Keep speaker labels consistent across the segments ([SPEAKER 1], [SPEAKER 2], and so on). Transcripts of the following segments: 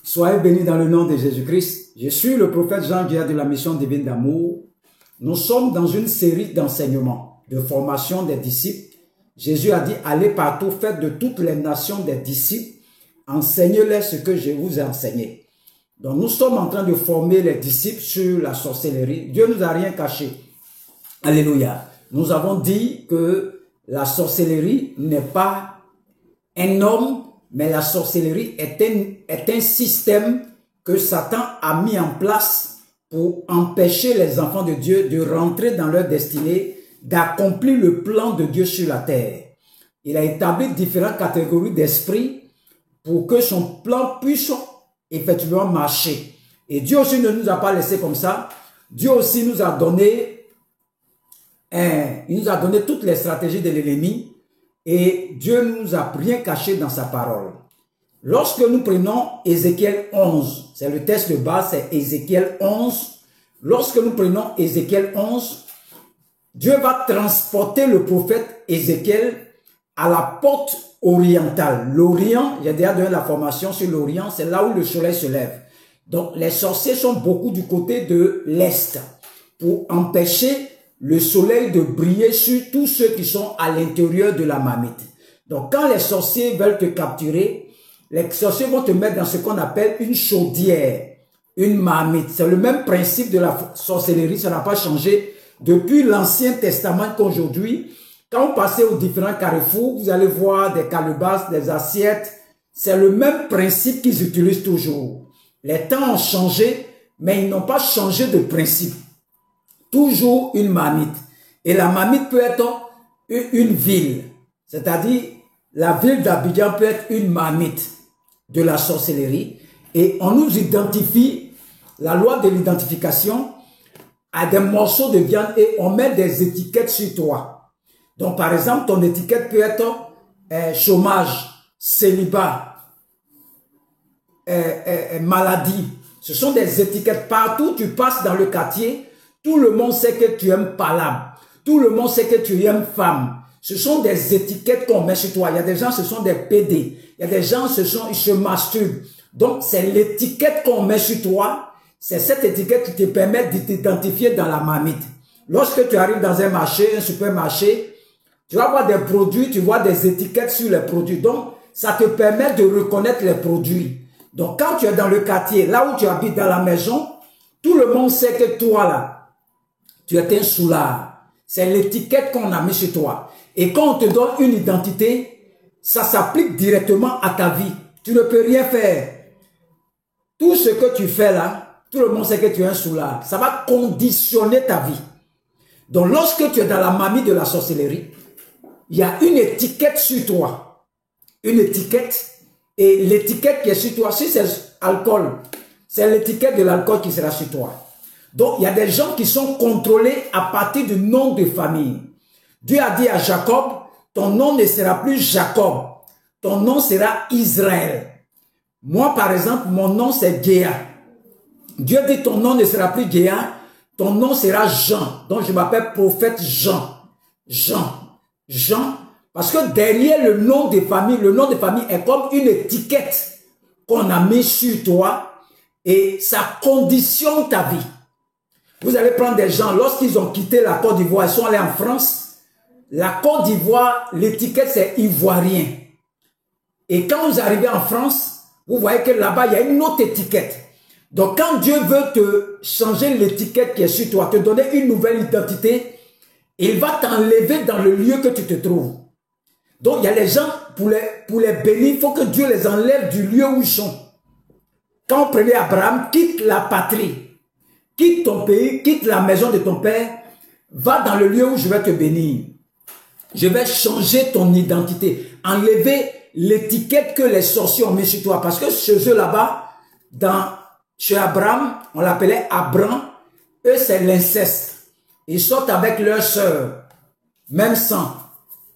[SPEAKER 1] Soyez bénis dans le nom de Jésus-Christ. Je suis le prophète Jean-Guiard de la mission divine d'amour. Nous sommes dans une série d'enseignements, de formation des disciples. Jésus a dit, allez partout, faites de toutes les nations des disciples, enseignez-les ce que je vous ai enseigné. Donc nous sommes en train de former les disciples sur la sorcellerie. Dieu nous a rien caché. Alléluia. Nous avons dit que la sorcellerie n'est pas un homme, mais la sorcellerie est un système que Satan a mis en place pour empêcher les enfants de Dieu de rentrer dans leur destinée, d'accomplir le plan de Dieu sur la terre. Il a établi différentes catégories d'esprits pour que son plan puisse effectivement marcher. Et Dieu aussi ne nous a pas laissé comme ça. Dieu aussi nous a donné, il nous a donné toutes les stratégies de l'ennemi. Et Dieu ne nous a rien caché dans sa parole. Lorsque nous prenons Ézéchiel 11, c'est le texte de base, c'est Ézéchiel 11. Lorsque nous prenons Ézéchiel 11, Dieu va transporter le prophète Ézéchiel à la porte orientale. L'Orient, j'ai déjà donné la formation sur l'Orient, c'est là où le soleil se lève. Donc les sorciers sont beaucoup du côté de l'Est pour empêcher le soleil de briller sur tous ceux qui sont à l'intérieur de la marmite. Donc quand les sorciers veulent te capturer, les sorciers vont te mettre dans ce qu'on appelle une chaudière, une marmite. C'est le même principe de la sorcellerie, ça n'a pas changé depuis l'Ancien Testament qu'aujourd'hui. Quand vous passez aux différents carrefours, vous allez voir des calebasses, des assiettes. C'est le même principe qu'ils utilisent toujours. Les temps ont changé, mais ils n'ont pas changé de principe. Toujours une marmite. Et la marmite peut être une ville. C'est-à-dire, la ville d'Abidjan peut être une marmite de la sorcellerie. Et on nous identifie, la loi de l'identification, à des morceaux de viande et on met des étiquettes sur toi. Donc, par exemple, ton étiquette peut être chômage, célibat, maladie. Ce sont des étiquettes. Partout où tu passes dans le quartier, tout le monde sait que tu aimes palabre. Tout le monde sait que tu aimes femme. Ce sont des étiquettes qu'on met sur toi. Il y a des gens, ce sont des PD. Il y a des gens, ils se masturbent. Donc, c'est l'étiquette qu'on met sur toi. C'est cette étiquette qui te permet de t'identifier dans la marmite. Lorsque tu arrives dans un marché, un supermarché, tu vas voir des produits, tu vois des étiquettes sur les produits. Donc, ça te permet de reconnaître les produits. Donc, quand tu es dans le quartier, là où tu habites dans la maison, tout le monde sait que toi, là, tu es un soulard. C'est l'étiquette qu'on a mis sur toi. Et quand on te donne une identité, ça s'applique directement à ta vie. Tu ne peux rien faire. Tout ce que tu fais là, tout le monde sait que tu es un soulard. Ça va conditionner ta vie. Donc lorsque tu es dans la marmite de la sorcellerie, il y a une étiquette sur toi. Une étiquette. Et l'étiquette qui est sur toi, si c'est alcool, c'est l'étiquette de l'alcool qui sera sur toi. Donc, il y a des gens qui sont contrôlés à partir du nom de famille. Dieu a dit à Jacob, ton nom ne sera plus Jacob, ton nom sera Israël. Moi, par exemple, mon nom c'est Géa. Dieu dit, ton nom ne sera plus Géa, ton nom sera Jean. Donc, je m'appelle prophète Jean. Jean. Parce que derrière le nom de famille est comme une étiquette qu'on a mis sur toi et ça conditionne ta vie. Vous allez prendre des gens, lorsqu'ils ont quitté la Côte d'Ivoire, ils sont allés en France. La Côte d'Ivoire, l'étiquette c'est ivoirien. Et quand vous arrivez en France, vous voyez que là-bas, il y a une autre étiquette. Donc quand Dieu veut te changer l'étiquette qui est sur toi, te donner une nouvelle identité, il va t'enlever dans le lieu que tu te trouves. Donc il y a les gens, pour les bénir, il faut que Dieu les enlève du lieu où ils sont. Quand on prenait Abraham, quitte la patrie. Quitte ton pays, quitte la maison de ton père, va dans le lieu où je vais te bénir. Je vais changer ton identité, enlever l'étiquette que les sorciers ont mis sur toi. Parce que chez eux là-bas, chez Abraham, on l'appelait Abram, eux c'est l'inceste. Ils sortent avec leur sœur, même sang.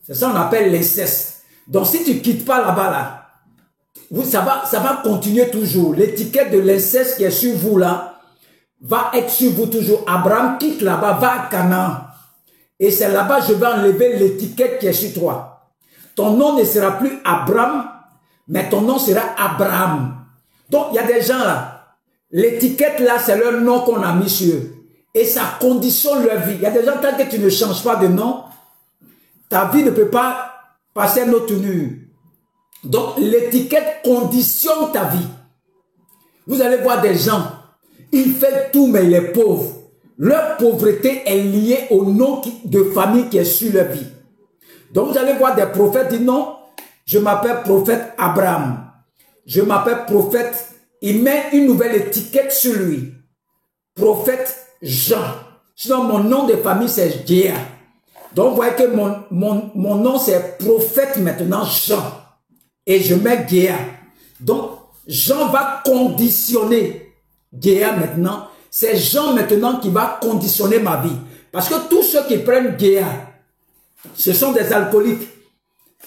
[SPEAKER 1] C'est ça qu'on appelle l'inceste. Donc si tu ne quittes pas là-bas, là, ça va continuer toujours. L'étiquette de l'inceste qui est sur vous là, va être sur vous toujours. Abraham quitte là-bas, va à Canaan. Et c'est là-bas je vais enlever l'étiquette qui est sur toi. Ton nom ne sera plus Abraham, mais ton nom sera Abraham. Donc, il y a des gens là, l'étiquette là, c'est leur nom qu'on a mis sur eux. Et ça conditionne leur vie. Il y a des gens, tant que tu ne changes pas de nom, ta vie ne peut pas passer à une autre tenue. Donc, l'étiquette conditionne ta vie. Vous allez voir des gens, ils font tout, mais il est pauvre. Leur pauvreté est liée au nom de famille qui est sur leur vie. Donc, vous allez voir des prophètes qui disent non, je m'appelle prophète Abraham. Je m'appelle prophète. Il met une nouvelle étiquette sur lui. Prophète Jean. Sinon, mon nom de famille, c'est Géa. Donc, vous voyez que mon nom, c'est prophète maintenant Jean. Et je mets Géa. Donc, Jean va conditionner Géa maintenant. C'est Jean maintenant qui va conditionner ma vie. Parce que tous ceux qui prennent Géa, ce sont des alcooliques.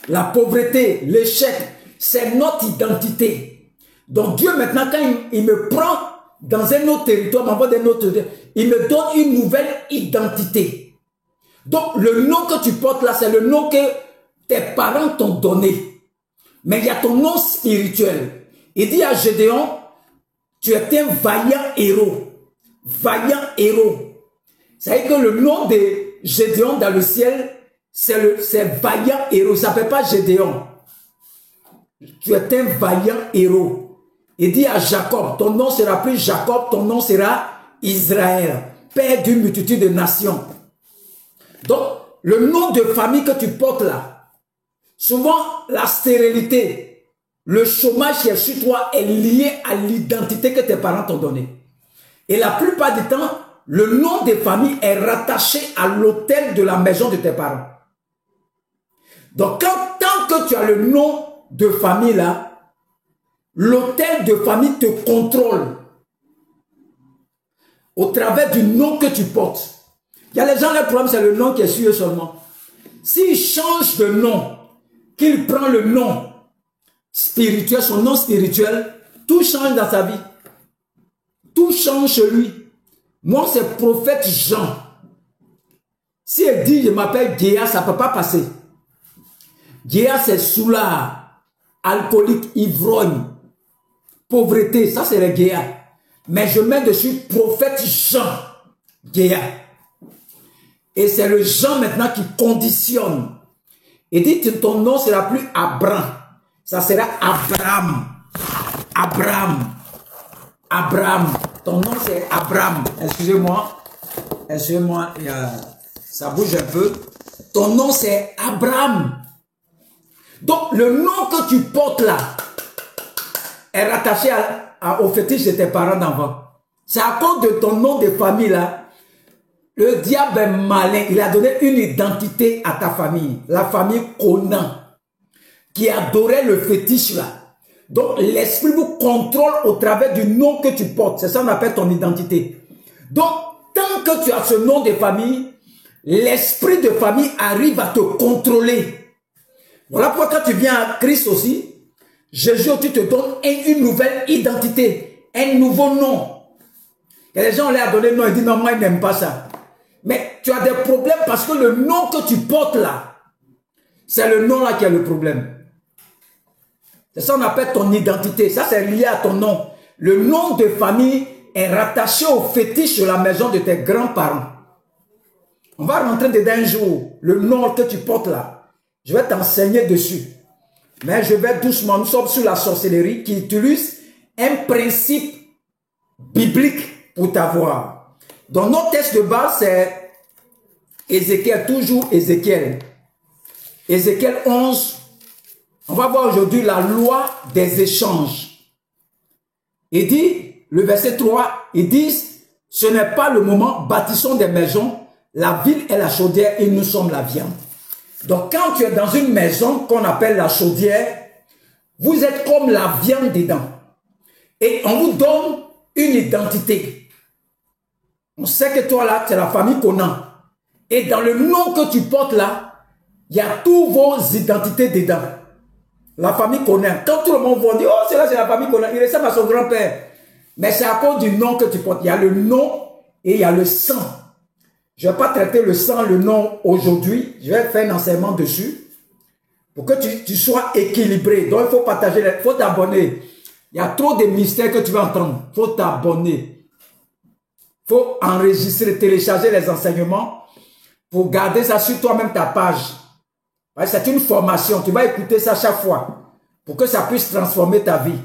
[SPEAKER 1] La pauvreté, l'échec, c'est notre identité. Donc Dieu maintenant, quand il me prend dans un autre territoire, m'envoie d'un autre territoire, il me donne une nouvelle identité. Donc le nom que tu portes là, c'est le nom que tes parents t'ont donné. Mais il y a ton nom spirituel. Il dit à Gédéon, tu es un vaillant héros. Vaillant héros. C'est-à-dire que le nom de Gédéon dans le ciel, c'est vaillant héros. Ça ne s'appelle pas Gédéon. Tu es un vaillant héros. Il dit à Jacob, ton nom sera plus Jacob, ton nom sera Israël, père d'une multitude de nations. Donc, le nom de famille que tu portes là, souvent la stérilité, le chômage qui est sur toi est lié à l'identité que tes parents t'ont donnée. Et la plupart du temps, le nom de famille est rattaché à l'autel de la maison de tes parents. Donc, tant que tu as le nom de famille là, l'autel de famille te contrôle au travers du nom que tu portes. Il y a les gens, leur problème, c'est le nom qui est sur eux seulement. S'il change de nom, qu'il prend le nom spirituel, son nom spirituel, tout change dans sa vie. Tout change chez lui. Moi, c'est prophète Jean. Si elle dit, je m'appelle Géa, ça ne peut pas passer. Géa, c'est soulard, alcoolique, ivrogne, pauvreté, ça c'est le Géa. Mais je mets dessus prophète Jean, Géa. Et c'est le Jean maintenant qui conditionne. Il dit, ton nom sera plus Abraham, ça sera Abraham. Abraham. Abraham. Ton nom c'est Abraham. Excusez-moi. Excusez-moi, ça bouge un peu. Ton nom c'est Abraham. Donc, le nom que tu portes là est rattaché au fétiche de tes parents d'enfant. C'est à cause de ton nom de famille là. Le diable est malin. Il a donné une identité à ta famille. La famille Conan. Qui adorait le fétiche là. Donc, l'esprit vous contrôle au travers du nom que tu portes. C'est ça qu'on appelle ton identité. Donc, tant que tu as ce nom de famille, l'esprit de famille arrive à te contrôler. Voilà pourquoi quand tu viens à Christ aussi, Jésus tu te donne une nouvelle identité, un nouveau nom. Et les gens leur donné non, ils disent non, moi ils n'aiment pas ça. Mais tu as des problèmes parce que le nom que tu portes là, c'est le nom là qui a le problème. C'est ça qu'on appelle ton identité. Ça c'est lié à ton nom. Le nom de famille est rattaché au fétiche de la maison de tes grands-parents. On va rentrer dedans un jour. Le nom que tu portes là. Je vais t'enseigner dessus. Mais je vais doucement. Nous sommes sur la sorcellerie qui utilise un principe biblique pour t'avoir. Donc notre texte de base c'est Ézéchiel, toujours Ézéchiel. Ézéchiel 11. On va voir aujourd'hui la loi des échanges. Il dit, le verset 3, ils disent, ce n'est pas le moment, bâtissons des maisons, la ville est la chaudière et nous sommes la viande. Donc, quand tu es dans une maison qu'on appelle la chaudière, vous êtes comme la viande dedans. Et on vous donne une identité. On sait que toi là, c'est la famille Conan. Et dans le nom que tu portes là, il y a toutes vos identités dedans. La famille Conan. Quand tout le monde va dire, oh, c'est la famille Conan, il ressemble à son grand-père. Mais c'est à cause du nom que tu portes. Il y a le nom et il y a le sang. Je ne vais pas traiter le sang, le nom aujourd'hui. Je vais faire un enseignement dessus pour que tu sois équilibré. Donc, il faut partager, il faut t'abonner. Il y a trop de mystères que tu vas entendre. Il faut t'abonner. Il faut enregistrer, télécharger les enseignements pour garder ça sur toi-même ta page. C'est une formation. Tu vas écouter ça chaque fois pour que ça puisse transformer ta vie.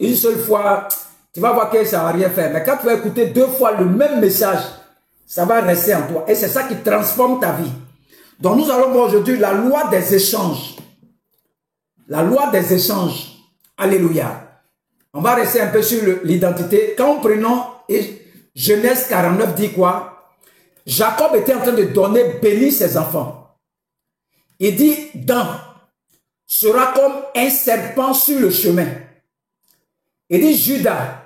[SPEAKER 1] Une seule fois, tu vas voir que ça ne va rien faire. Mais quand tu vas écouter 2 fois le même message, ça va rester en toi. Et c'est ça qui transforme ta vie. Donc nous allons voir aujourd'hui la loi des échanges. La loi des échanges. Alléluia. On va rester un peu sur l'identité. Quand on prenons Genèse 49 dit quoi? Jacob était en train de donner, bénir ses enfants. Il dit, Dan sera comme un serpent sur le chemin. Il dit, Judas,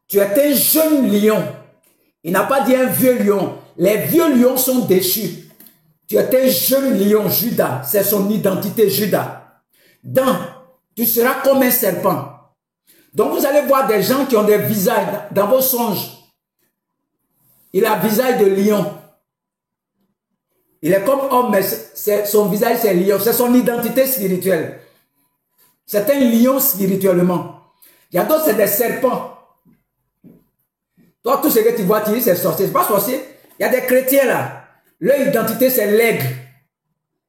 [SPEAKER 1] tu es un jeune lion. Il n'a pas dit un vieux lion. Les vieux lions sont déchus. Tu es un jeune lion, Judas. C'est son identité, Judas. Dan, tu seras comme un serpent. Donc vous allez voir des gens qui ont des visages dans vos songes. Il a le visage de lion. Il est comme homme, mais son visage c'est lion. C'est son identité spirituelle. C'est un lion spirituellement. Il y a d'autres, c'est des serpents. Toi, tout ce que tu vois, tu dis c'est sorcier. C'est pas sorcier. Il y a des chrétiens là. Leur identité c'est l'aigle.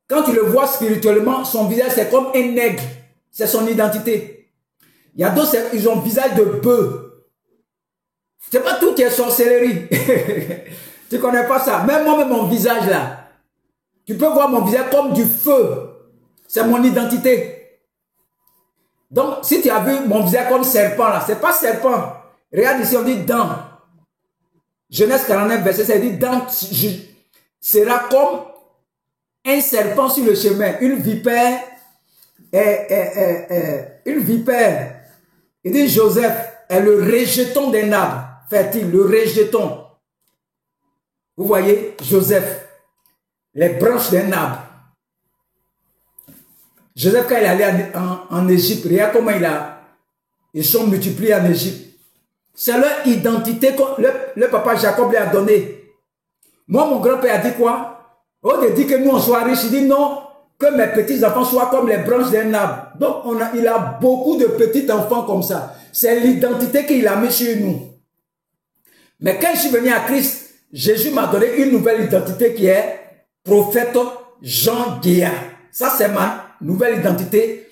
[SPEAKER 1] Quand tu le vois spirituellement, son visage c'est comme un aigle. C'est son identité. Il y a d'autres, ils ont le visage de bœuf. C'est pas tout qui est sorcellerie. Tu connais pas ça. Même moi-même, mon visage là. Tu peux voir mon visage comme du feu. C'est mon identité. Donc, si tu as vu mon visage comme serpent là, c'est pas serpent. Regarde ici, on dit Dan. Genèse 49, verset 7, il dit Dan sera comme un serpent sur le chemin, une vipère. Une vipère. Il dit Joseph est le rejeton d'un arbre. Fertile, le rejeton. Vous voyez, Joseph, les branches d'un arbre. Joseph, quand il est allé en Égypte, regarde comment ils sont multipliés en Égypte. C'est leur identité que le papa Jacob lui a donnée. Moi, mon grand-père a dit quoi? Au lieu de dire que nous, on soit riches, il dit non, que mes petits-enfants soient comme les branches d'un arbre. Donc, il a beaucoup de petits-enfants comme ça. C'est l'identité qu'il a mis sur nous. Mais quand je suis venu à Christ, Jésus m'a donné une nouvelle identité qui est prophète Jean Guéa. Ça, c'est ma nouvelle identité.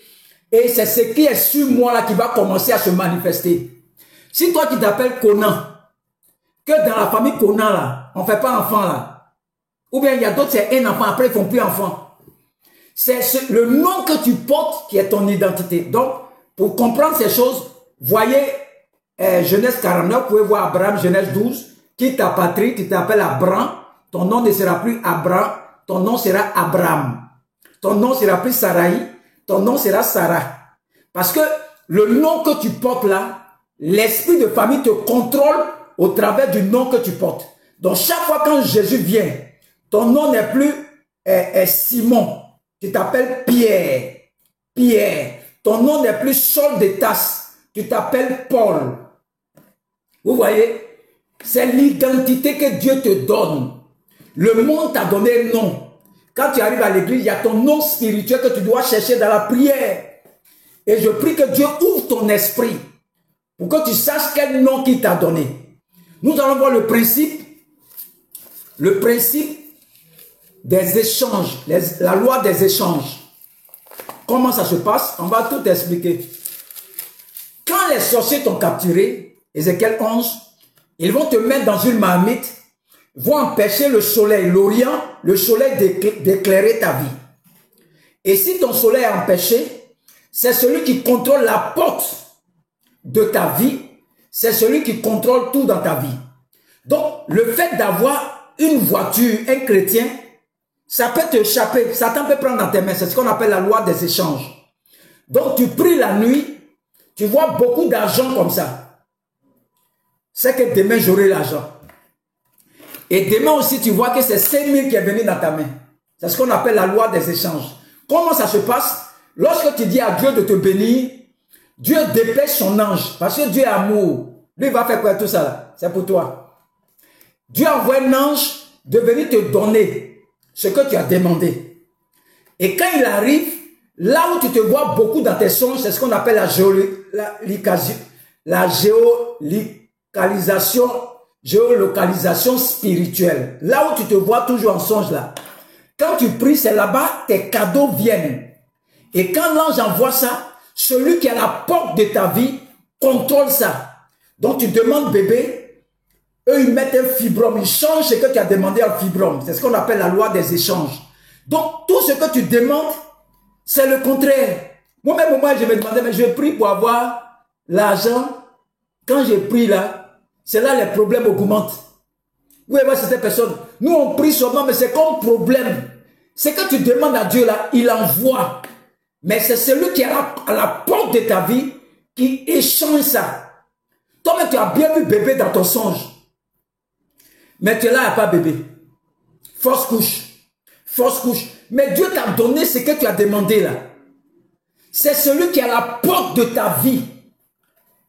[SPEAKER 1] Et c'est ce qui est sur moi là qui va commencer à se manifester. Si toi tu t'appelles Conan, que dans la famille Conan là, on ne fait pas enfant là. Ou bien il y a d'autres, c'est un enfant, après ils ne font plus enfant. C'est le nom que tu portes qui est ton identité. Donc, pour comprendre ces choses, voyez Genèse 49, vous pouvez voir Abraham, Genèse 12, quitte ta patrie, tu t'appelles Abraham, ton nom ne sera plus Abraham, ton nom sera Abraham. Ton nom sera plus Sarai, ton nom sera Sarah. Parce que le nom que tu portes là, l'esprit de famille te contrôle au travers du nom que tu portes. Donc chaque fois quand Jésus vient, ton nom n'est plus Simon, tu t'appelles Pierre. Pierre. Ton nom n'est plus Saul de Tarse, tu t'appelles Paul. Vous voyez, c'est l'identité que Dieu te donne. Le monde t'a donné un nom. Quand tu arrives à l'église, il y a ton nom spirituel que tu dois chercher dans la prière. Et je prie que Dieu ouvre ton esprit pour que tu saches quel nom qu'il t'a donné. Nous allons voir le principe des échanges, la loi des échanges. Comment ça se passe? On va tout expliquer. Quand les sorciers t'ont capturé, Ézéchiel 11, ils vont te mettre dans une marmite, vont empêcher le soleil, l'Orient, le soleil d'éclairer ta vie. Et si ton soleil est empêché, c'est celui qui contrôle la porte de ta vie, c'est celui qui contrôle tout dans ta vie. Donc, le fait d'avoir une voiture, un chrétien, ça peut t'échapper, Satan peut prendre dans tes mains, c'est ce qu'on appelle la loi des échanges. Donc, tu pries la nuit, tu vois beaucoup d'argent comme ça. C'est que demain, j'aurai l'argent. Et demain aussi, tu vois que c'est 5 000 qui est venu dans ta main. C'est ce qu'on appelle la loi des échanges. Comment ça se passe? Lorsque tu dis à Dieu de te bénir, Dieu dépêche son ange. Parce que Dieu est amour. Lui, il va faire quoi tout ça là? C'est pour toi. Dieu envoie un ange de venir te donner ce que tu as demandé. Et quand il arrive, Là où tu te vois beaucoup dans tes songes, c'est ce qu'on appelle la géolocalisation spirituelle. Là où tu te vois toujours en songe là. Quand tu pries, c'est là-bas, tes cadeaux viennent. Et quand l'ange envoie ça, celui qui est à la porte de ta vie contrôle ça. Donc tu demandes bébé, eux ils mettent un fibrome, ils changent ce que tu as demandé en fibrome. C'est ce qu'on appelle la loi des échanges. Donc tout ce que tu demandes, c'est le contraire. Moi-même, moi, je me demandais, mais je prie pour avoir l'argent. Quand je prie là, c'est là les problèmes augmentent. Oui, moi, cette personne, nous on prie seulement, mais c'est comme problème. C'est que tu demandes à Dieu là, il envoie. Mais c'est celui qui est à la porte de ta vie qui échange ça. Toi-même, tu as bien vu bébé dans ton songe. Mais tu es là, il n'y a pas bébé. Fausse couche. Fausse couche. Mais Dieu t'a donné ce que tu as demandé là. C'est celui qui est à la porte de ta vie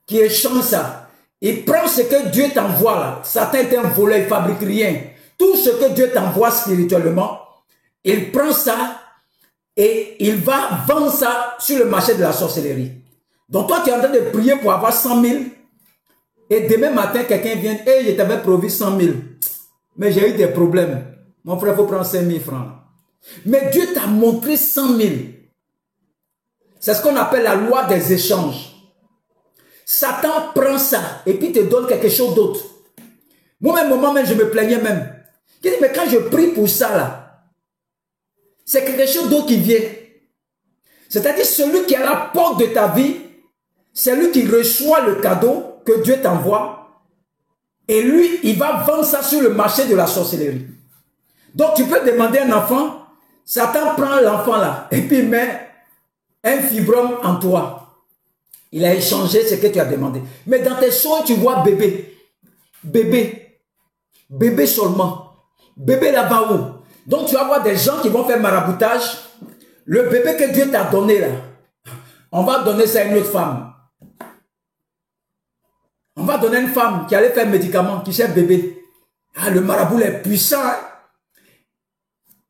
[SPEAKER 1] qui échange ça. Il prend ce que Dieu t'envoie là. Satan est un voleur, il ne fabrique rien. Tout ce que Dieu t'envoie spirituellement, il prend ça et il va vendre ça sur le marché de la sorcellerie. Donc toi, tu es en train de prier pour avoir 100 000 et demain matin, quelqu'un vient et hey, je t'avais promis 100 000. Mais j'ai eu des problèmes. Mon frère, il faut prendre 5 000 francs. Mais Dieu t'a montré 100 000. C'est ce qu'on appelle la loi des échanges. Satan prend ça et puis te donne quelque chose d'autre. Moi-même, je me plaignais même. Je dis, mais quand je prie pour ça, là, c'est quelque chose d'autre qui vient. C'est-à-dire, celui qui est à la porte de ta vie, c'est lui qui reçoit le cadeau que Dieu t'envoie. Et lui, il va vendre ça sur le marché de la sorcellerie. Donc, tu peux demander un enfant, Satan prend l'enfant là, et puis il met un fibrome en toi. Il a échangé ce que tu as demandé. Mais dans tes songes, tu vois bébé. Bébé. Bébé seulement. Bébé là-bas où? Donc tu vas voir des gens qui vont faire maraboutage. Le bébé que Dieu t'a donné là, on va donner ça à une autre femme. On va donner à une femme qui allait faire un médicament, qui cherche bébé. Ah, le marabout est puissant. Hein?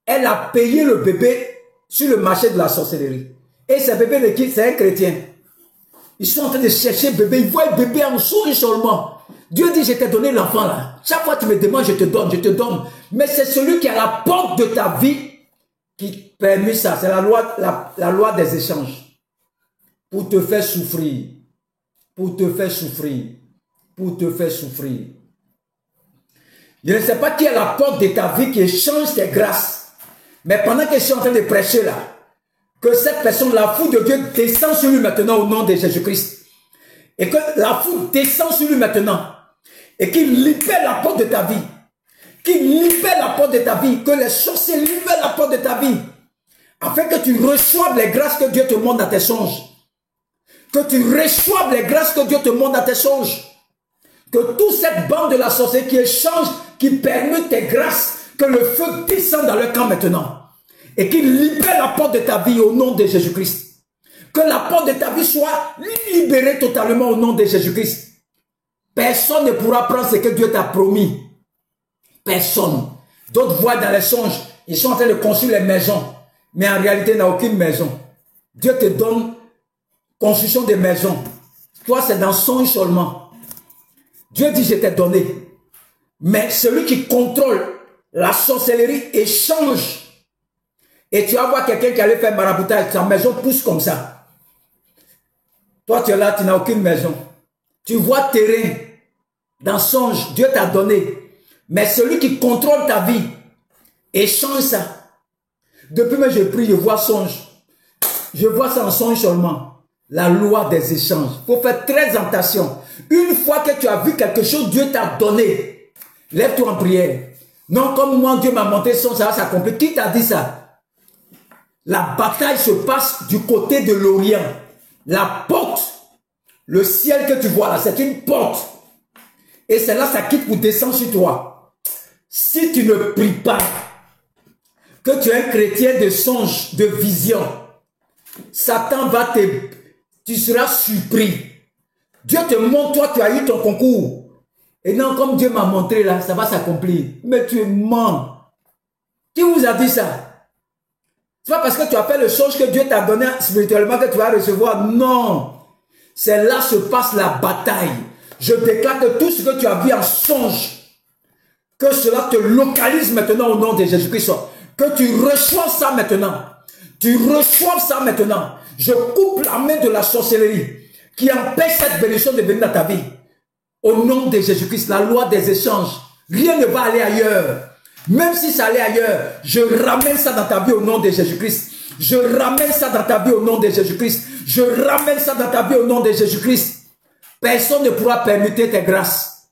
[SPEAKER 1] Elle a payé le bébé sur le marché de la sorcellerie. Et ce bébé de qui? C'est un chrétien. Ils sont en train de chercher bébé. Ils voient le bébé en souris seulement. Dieu dit, je t'ai donné l'enfant là. Chaque fois que tu me demandes, je te donne, je te donne. Mais c'est celui qui est à la porte de ta vie qui permet ça. C'est la loi des échanges. Pour te faire souffrir. Pour te faire souffrir. Pour te faire souffrir. Je ne sais pas qui est à la porte de ta vie qui échange tes grâces. Mais pendant que je suis en train de prêcher là, que cette personne, la foudre de Dieu descend sur lui maintenant au nom de Jésus-Christ. Et que la foudre descend sur lui maintenant. Et qu'il libère la porte de ta vie. Qu'il libère la porte de ta vie. Que les sorciers libèrent la porte de ta vie. Afin que tu reçoives les grâces que Dieu te montre dans tes songes. Que tu reçoives les grâces que Dieu te montre dans tes songes. Que toute cette bande de la sorcellerie qui échange, qui permet tes grâces, que le feu descende dans leur camp maintenant. Et qu'il libère la porte de ta vie au nom de Jésus-Christ. Que la porte de ta vie soit libérée totalement au nom de Jésus-Christ. Personne ne pourra prendre ce que Dieu t'a promis. Personne. D'autres voient dans les songes, ils sont en train de construire les maisons. Mais en réalité, il n'y a aucune maison. Dieu te donne construction de maisons. Toi, c'est dans songe seulement. Dieu dit, je t'ai donné. Mais celui qui contrôle la sorcellerie échange. Et tu vas voir quelqu'un qui allait faire maraboutage, sa maison pousse comme ça. Toi, tu es là, tu n'as aucune maison. Tu vois terrain, dans songe, Dieu t'a donné. Mais celui qui contrôle ta vie, échange ça. Depuis que je prie, je vois songe. Je vois ça en songe seulement. La loi des échanges. Il faut faire très attention. Une fois que tu as vu quelque chose, Dieu t'a donné. Lève-toi en prière. Non, comme moi, Dieu m'a montré son, ça va s'accomplir. Qui t'a dit ça? La bataille se passe du côté de l'Orient. La porte, le ciel que tu vois là, c'est une porte. Et c'est là, ça quitte pour descendre sur toi. Si tu ne pries pas, que tu es un chrétien de songe, de vision, Satan va tu seras surpris. Dieu te montre, toi, tu as eu ton concours. Et non, comme Dieu m'a montré là, ça va s'accomplir. Mais tu mens. Qui vous a dit ça? C'est pas parce que tu as fait le songe que Dieu t'a donné spirituellement que tu vas recevoir. Non. C'est là se passe la bataille. Je déclare que tout ce que tu as vu en songe, que cela te localise maintenant au nom de Jésus-Christ. Que tu reçoives ça maintenant. Tu reçoives ça maintenant. Je coupe la main de la sorcellerie qui empêche cette bénédiction de venir dans ta vie. Au nom de Jésus-Christ, la loi des échanges. Rien ne va aller ailleurs. Même si ça allait ailleurs, je ramène ça dans ta vie au nom de Jésus-Christ. Je ramène ça dans ta vie au nom de Jésus-Christ. Je ramène ça dans ta vie au nom de Jésus-Christ. Personne ne pourra permettre tes grâces.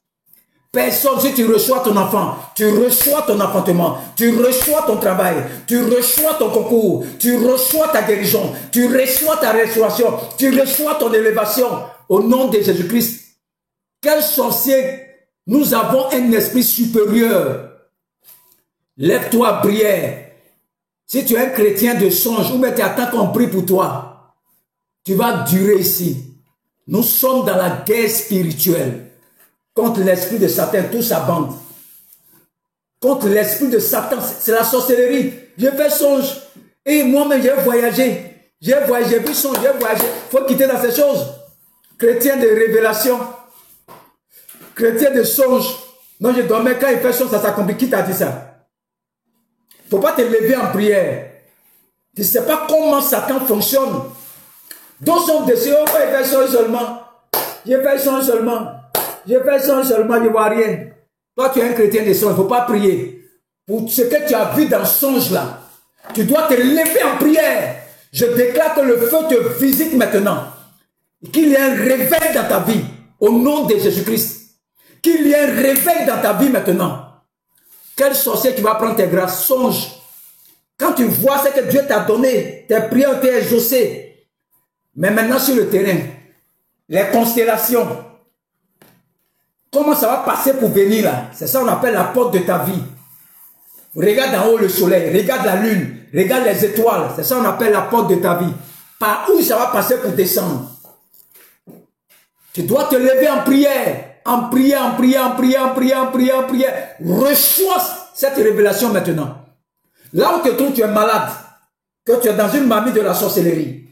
[SPEAKER 1] Personne, si tu reçois ton enfant, tu reçois ton enfantement, tu reçois ton travail, tu reçois ton concours, tu reçois ta guérison, tu reçois ta restauration, tu reçois ton élévation au nom de Jésus-Christ. Quel sorcier, nous avons un esprit supérieur. Lève-toi, prière. Si tu es un chrétien de songe, ou même tu attends qu'on prie pour toi, tu vas durer ici. Nous sommes dans la guerre spirituelle contre l'esprit de Satan, toute sa bande. Contre l'esprit de Satan, c'est la sorcellerie. J'ai fait songe et moi-même j'ai voyagé. J'ai vu songe, j'ai voyagé. Il faut quitter dans ces choses. Chrétien de révélation, chrétien de songe. Non, je dormais quand il fait songe, ça s'accomplit. Qui t'a dit ça? Il ne faut pas te lever en prière. Tu ne sais pas comment Satan fonctionne. Dans son dessin, oh, il fait songe seulement. J'ai fait songe seulement. J'ai fait songe seulement, je ne vois rien. Toi, tu es un chrétien de songe, il ne faut pas prier. Pour ce que tu as vu dans le songe là, tu dois te lever en prière. Je déclare que le feu te visite maintenant. Qu'il y ait un réveil dans ta vie, au nom de Jésus-Christ. Qu'il y ait un réveil dans ta vie maintenant. Quel sorcier qui va prendre tes grâces? Songe. Quand tu vois ce que Dieu t'a donné, tes prières ont été exaucées. Mais maintenant sur le terrain, les constellations, comment ça va passer pour venir là? C'est ça qu'on appelle la porte de ta vie. Regarde en haut le soleil, regarde la lune, regarde les étoiles. C'est ça qu'on appelle la porte de ta vie. Par où ça va passer pour descendre? Tu dois te lever en prière. En prière, en prière, en prière, en prière, en prière, en prière. Reçois cette révélation maintenant. Là où tu te trouves, tu es malade, que tu es dans une mamie de la sorcellerie.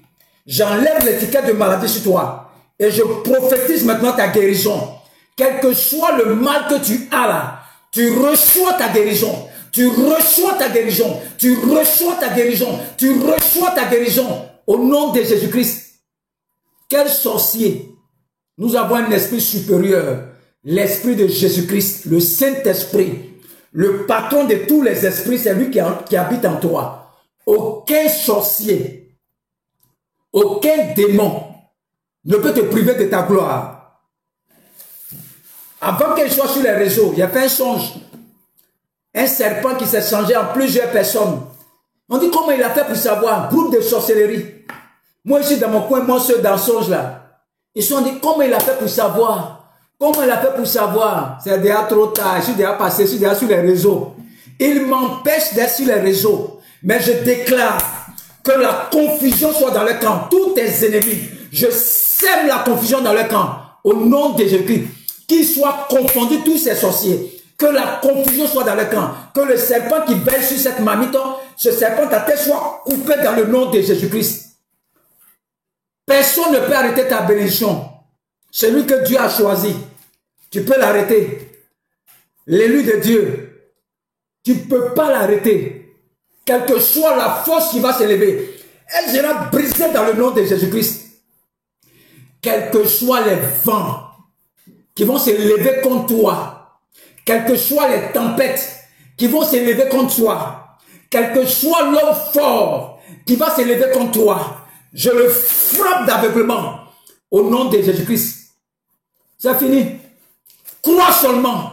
[SPEAKER 1] J'enlève l'étiquette de maladie sur toi et je prophétise maintenant ta guérison. Quel que soit le mal que tu as là, tu reçois ta guérison. Tu reçois ta guérison. Tu reçois ta guérison. Tu reçois ta guérison. Au nom de Jésus-Christ. Quel sorcier! Nous avons un esprit supérieur, l'esprit de Jésus-Christ, le Saint-Esprit, le patron de tous les esprits, c'est lui qui habite en toi. Aucun sorcier, aucun démon ne peut te priver de ta gloire. Avant qu'il soit sur les réseaux, il y a fait un songe. Un serpent qui s'est changé en plusieurs personnes. On dit comment il a fait pour savoir, groupe de sorcellerie. Moi ici dans mon coin, moi ceux dans le songe là. Ils se sont dit, comment il a fait pour savoir? Comment il a fait pour savoir? C'est déjà trop tard, je suis déjà passé, je suis déjà sur les réseaux. Il m'empêche d'être sur les réseaux. Mais je déclare que la confusion soit dans le camp. Tous tes ennemis, je sème la confusion dans le camp. Au nom de Jésus-Christ. Qu'ils soient confondus tous ces sorciers. Que la confusion soit dans le camp. Que le serpent qui veille sur cette mamie, ce serpent ta tête soit coupé dans le nom de Jésus-Christ. Personne ne peut arrêter ta bénédiction. Celui que Dieu a choisi, tu peux l'arrêter. L'élu de Dieu, tu ne peux pas l'arrêter. Quelle que soit la force qui va s'élever, elle sera brisée dans le nom de Jésus-Christ. Quels que soient les vents qui vont s'élever contre toi, quelles que soient les tempêtes qui vont s'élever contre toi, quel que soit l'homme fort qui va s'élever contre toi, je le frappe d'aveuglement au nom de Jésus-Christ. C'est fini. Crois seulement.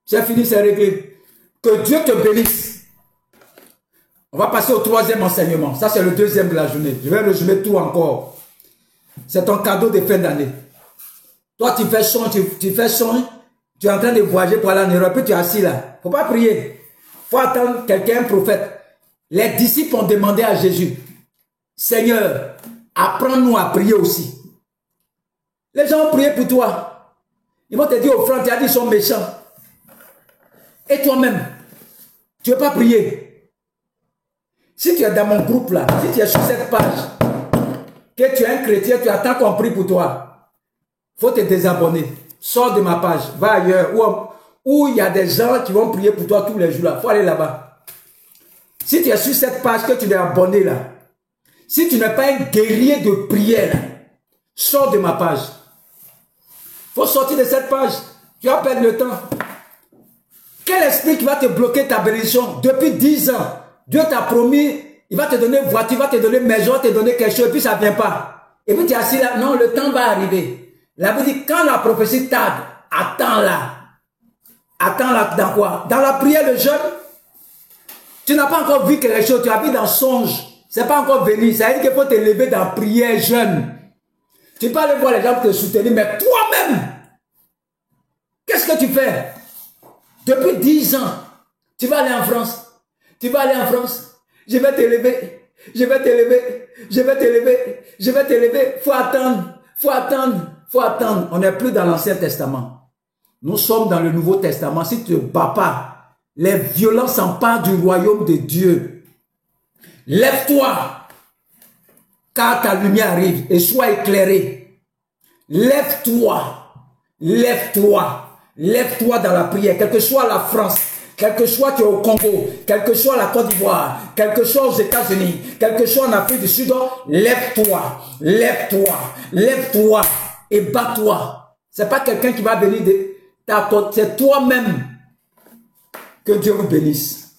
[SPEAKER 1] C'est fini, c'est réglé. Que Dieu te bénisse. On va passer au troisième enseignement. Ça, c'est le deuxième de la journée. Je vais résumer tout encore. C'est ton cadeau de fin d'année. Toi, tu fais son, tu fais son, tu es en train de voyager pour aller en Europe, puis tu es assis là. Il ne faut pas prier. Il faut attendre quelqu'un, un prophète. Les disciples ont demandé à Jésus, Seigneur, apprends-nous à prier aussi. Les gens ont prié pour toi. Ils vont te dire aux frères, tu as dit qu'ils sont méchants. Et toi-même, tu ne veux pas prier. Si tu es dans mon groupe là, si tu es sur cette page, que tu es un chrétien, tu attends qu'on prie pour toi, faut te désabonner. Sors de ma page, va ailleurs, où il y a des gens qui vont prier pour toi tous les jours là. Faut aller là-bas. Si tu es sur cette page, que tu es abonné là, si tu n'es pas un guerrier de prière, sors de ma page. Faut sortir de cette page. Tu vas perdre le temps. Quel esprit qui va te bloquer ta bénédiction? Depuis 10 ans, Dieu t'a promis, il va te donner voiture, il va te donner maison, il va te donner quelque chose, et puis ça ne vient pas. Et puis tu es assis là, non, le temps va arriver. La Bible dit, quand la prophétie tarde, attends-la. Attends-la dans quoi? Dans la prière, le jeûne. Tu n'as pas encore vu quelque chose, tu as vu dans songe. Ce n'est pas encore venu. Ça veut dire qu'il faut te lever dans la prière jeûne. Tu peux aller voir les gens pour te soutenir, mais toi-même, qu'est-ce que tu fais? Depuis 10 ans, tu vas aller en France. Tu vas aller en France. Je vais te lever. Je vais te lever. Je vais te lever. Je vais te lever. Faut attendre. Faut attendre. Faut attendre. On n'est plus dans l'Ancien Testament. Nous sommes dans le Nouveau Testament. Si tu ne bats pas, les violences s'emparent du royaume de Dieu. Lève-toi. Car ta lumière arrive et sois éclairé. Lève-toi. Lève-toi. Lève-toi dans la prière, quelle que soit la France, quel que soit tu es au Congo, quel que soit la Côte d'Ivoire, quel que soit aux États-Unis, quel que soit en Afrique du Sud, lève-toi, lève-toi, lève-toi et bats-toi. C'est pas quelqu'un qui va venir de ta côte, c'est toi-même. Que Dieu vous bénisse.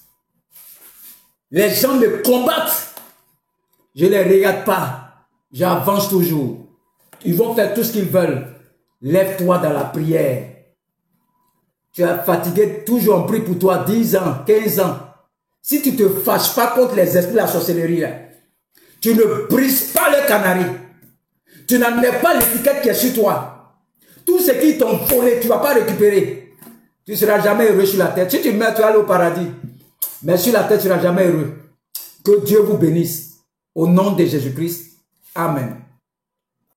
[SPEAKER 1] Les gens me combattent. Je ne les regarde pas. J'avance toujours. Ils vont faire tout ce qu'ils veulent. Lève-toi dans la prière. Tu es fatigué, toujours on prie pour toi 10 ans, 15 ans. Si tu ne te fâches pas contre les esprits de la sorcellerie, là, tu ne brises pas le canari. Tu n'en mets pas l'étiquette qui est sur toi. Tout ce qui t'ont volé, tu ne vas pas récupérer. Tu ne seras jamais heureux sur la terre. Si tu meurs, tu vas aller au paradis. Mais sur la terre, tu ne seras jamais heureux. Que Dieu vous bénisse. Au nom de Jésus-Christ. Amen.